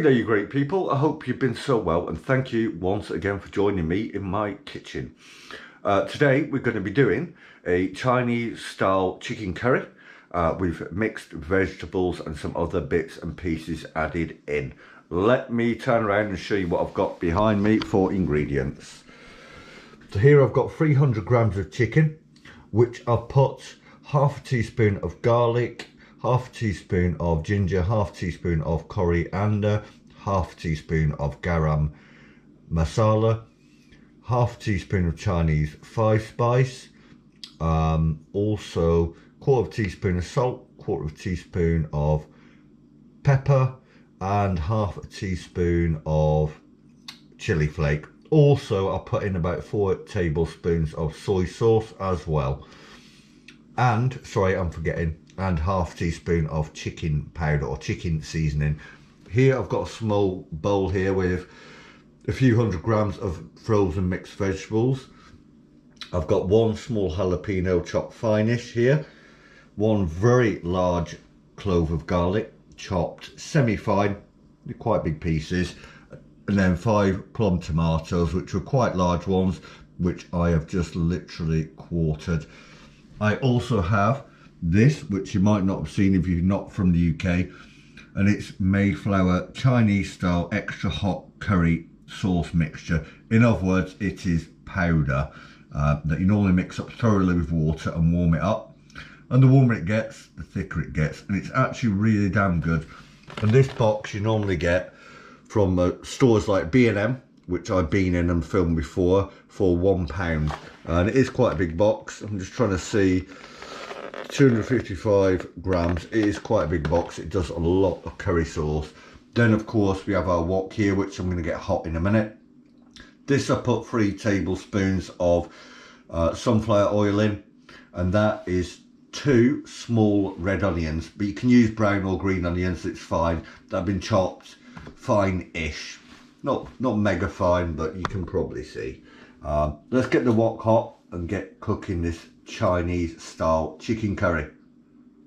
there you great people, I hope you've been so well and thank you once again for joining me in my kitchen. Today we're going to be doing a Chinese style chicken curry with mixed vegetables and some other bits and pieces added in. Let me turn around and show you what I've got behind me for ingredients. So here I've got 300 grams of chicken, which I've put half a teaspoon of garlic, half a teaspoon of ginger, half a teaspoon of coriander, half a teaspoon of garam masala, half a teaspoon of Chinese five spice, also quarter of a teaspoon of salt, quarter of a teaspoon of pepper, and half a teaspoon of chili flake. Also, I put in about 4 tablespoons of soy sauce as well. And, sorry, I'm forgetting, and half a teaspoon of chicken powder or chicken seasoning. Here I've got a small bowl here with a few hundred grams of frozen mixed vegetables. I've got 1 small jalapeno chopped finish here, 1 very large clove of garlic chopped semi-fine, quite big pieces, and then 5 plum tomatoes, which were quite large ones, which I have just literally quartered. I also have this, which you might not have seen if you're not from the UK, and it's Mayflower Chinese style extra hot curry sauce mixture. In other words, it is powder that you normally mix up thoroughly with water and warm it up. And the warmer it gets, the thicker it gets, and it's actually really damn good. And this box you normally get from stores like B&M, which I've been in and filmed before, for £1, and it is quite a big box. I'm just trying to see, 255 grams. It is quite a big box. It does a lot of curry sauce. Then of course we have our wok here, which I'm going to get hot in a minute. This I put 3 tablespoons of sunflower oil in, and that is 2 small red onions, but you can use brown or green onions, it's fine. They've been chopped fine-ish, not mega fine, but you can probably see. Let's get the wok hot and get cooking this Chinese style chicken curry.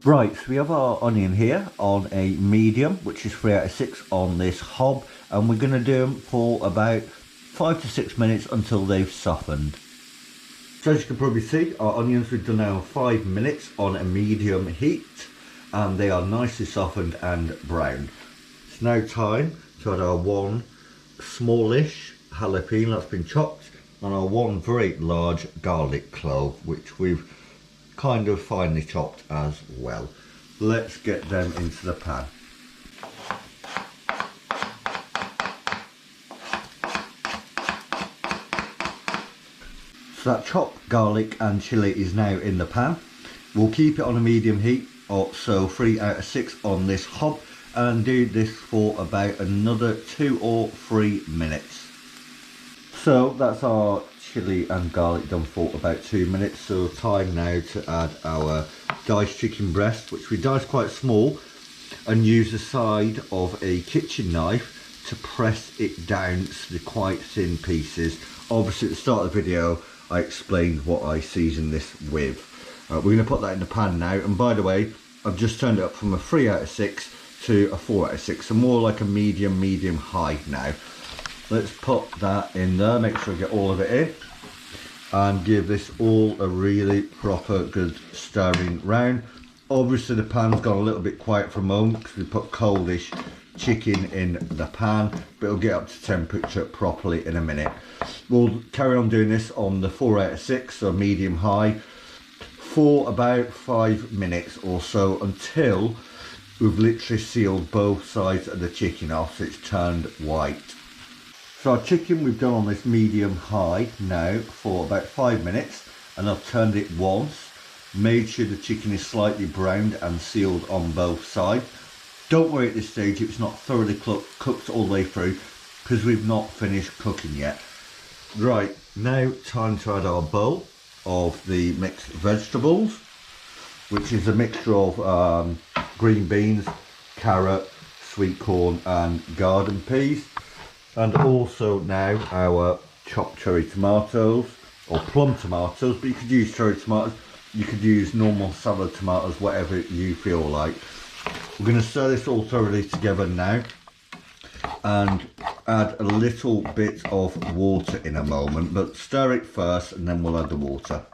Right, so we have our onion here on a medium, which is 3 out of 6 on this hob, and we're going to do them for about 5 to 6 minutes until they've softened. So as you can probably see, our onions we've done now 5 minutes on a medium heat, and they are nicely softened and brown. It's now time to add our 1 smallish jalapeno that's been chopped, and our 1 very large garlic clove, which we've kind of finely chopped as well. Let's get them into the pan. So that chopped garlic and chilli is now in the pan. We'll keep it on a medium heat, or so 3 out of 6 on this hob, and do this for about another 2 or 3 minutes. So that's our chilli and garlic done for about 2 minutes. So time now to add our diced chicken breast, which we dice quite small, and use the side of a kitchen knife to press it down to the quite thin pieces. Obviously at the start of the video I explained what I season this with. We're going to put that in the pan now, and by the way, I've just turned it up from a 3 out of 6 to a 4 out of 6, so more like a medium high now. Let's put that in there, make sure I get all of it in, and give this all a really proper good stirring round. Obviously the pan's gone a little bit quiet for a moment because we put coldish chicken in the pan, but it'll get up to temperature properly in a minute. We'll carry on doing this on the 4 out of 6, so medium high, for about 5 minutes or so, until we've literally sealed both sides of the chicken off so it's turned white. So our chicken we've done on this medium high now for about 5 minutes, and I've turned it once, made sure the chicken is slightly browned and sealed on both sides. Don't worry at this stage if it's not thoroughly cooked all the way through, because we've not finished cooking yet. Right, now time to add our bowl of the mixed vegetables, which is a mixture of green beans, carrot, sweet corn and garden peas, and also now our chopped cherry tomatoes, or plum tomatoes, but you could use cherry tomatoes, you could use normal salad tomatoes, whatever you feel like. We're going to stir this all thoroughly together now. and add a little bit of water in a moment, but stir it first and then we'll add the water.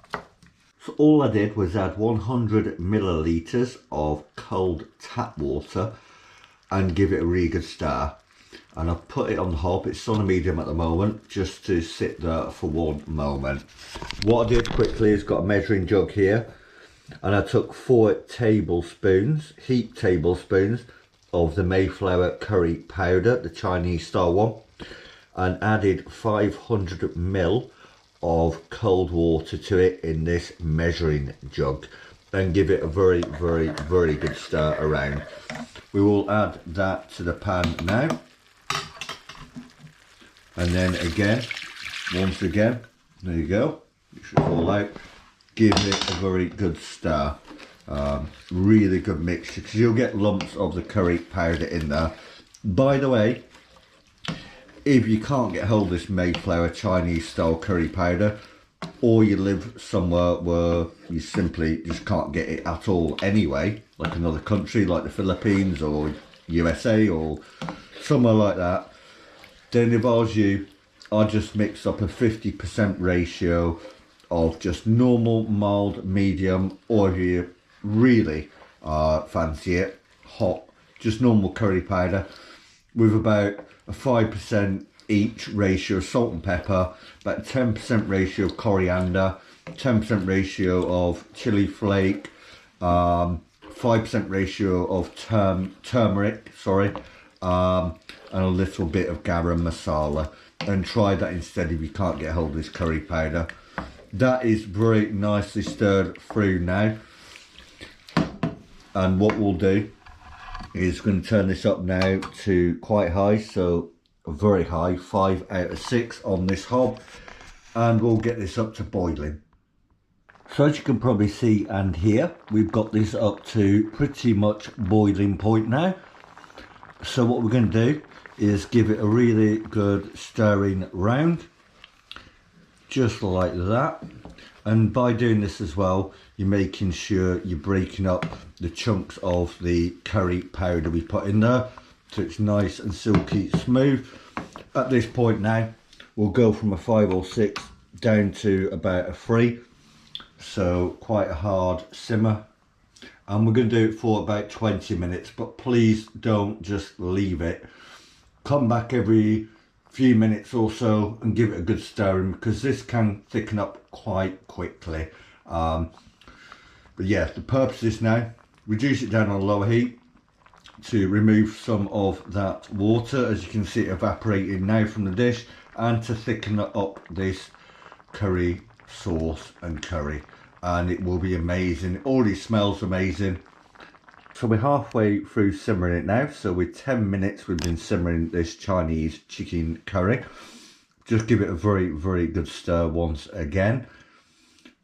So all I did was add 100 millilitres of cold tap water and give it a really good stir. And I've put it on the hob. It's on a medium at the moment, just to sit there for one moment. What I did quickly is got a measuring jug here, and I took 4 tablespoons, heaped tablespoons of the Mayflower curry powder, the Chinese style one, and added 500 ml of cold water to it in this measuring jug, and give it a very good stir around. We will add that to the pan now, and then again, once again, there you go, it should fall out. Give it a very good stir. Really good mixture, because you'll get lumps of the curry powder in there. By the way, if you can't get hold of this Mayflower Chinese style curry powder, or you live somewhere where you simply just can't get it at all anyway, like another country like the Philippines or USA or somewhere like that, then if I was you, I'd just mix up a 50% ratio of just normal, mild, medium, or if you really fancy it, hot, just normal curry powder, with about a 5% each ratio of salt and pepper, about 10% ratio of coriander, 10% ratio of chili flake, 5% ratio of turmeric, and a little bit of garam masala. And try that instead if you can't get hold of this curry powder. That is very nicely stirred through now. And what we'll do is going to turn this up now to quite high, so very high, 5 out of 6 on this hob, and we'll get this up to boiling. So as you can probably see and hear, we've got this up to pretty much boiling point now. So what we're going to do is give it a really good stirring round, just like that. And by doing this as well, you're making sure you're breaking up the chunks of the curry powder we put in there, so it's nice and silky smooth. At this point now, we'll go from a 5 or 6 down to about a 3, so quite a hard simmer. And we're going to do it for about 20 minutes, but please don't just leave it. Come back every few minutes or so and give it a good stirring, because this can thicken up quite quickly. But yeah, the purpose is now, reduce it down on lower heat to remove some of that water, as you can see it evaporating now from the dish, and to thicken up this curry sauce and curry, and it will be amazing. It already smells amazing. So we're halfway through simmering it now, so with 10 minutes we've been simmering this Chinese chicken curry. Just give it a very good stir once again.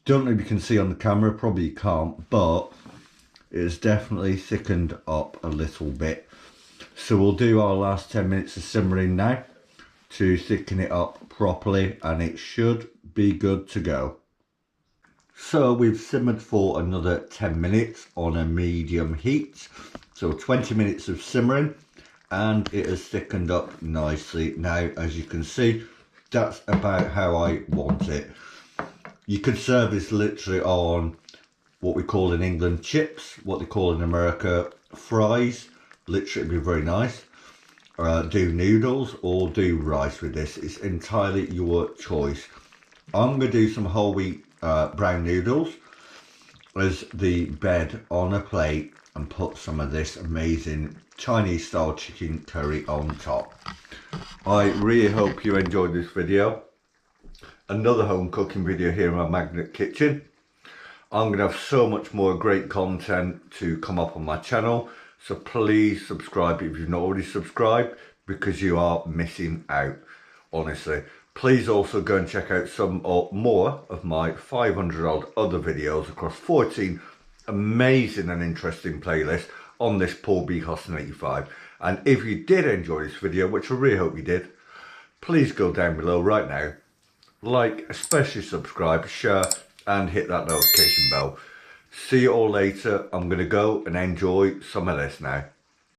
Don't know if you can see on the camera, probably you can't, but it's definitely thickened up a little bit. So we'll do our last 10 minutes of simmering now to thicken it up properly, and it should be good to go. So we've simmered for another 10 minutes on a medium heat. So 20 minutes of simmering, and it has thickened up nicely. Now, as you can see, that's about how I want it. You could serve this literally on what we call in England chips, what they call in America fries. Literally, it'd be very nice. Do noodles or do rice with this. It's entirely your choice. I'm going to do some whole wheat brown noodles as the bed on a plate, and put some of this amazing Chinese style chicken curry on top. I really hope you enjoyed this video. Another home cooking video here in my magnet kitchen. I'm going to have so much more great content to come up on my channel, so please subscribe if you've not already subscribed, because you are missing out, honestly. Please also go and check out some more of my 500 odd other videos across 14 amazing and interesting playlists on this Paulbhustlin85. And if you did enjoy this video, which I really hope you did, please go down below right now, like, especially subscribe, share, and hit that notification bell. See you all later. I'm going to go and enjoy some of this now.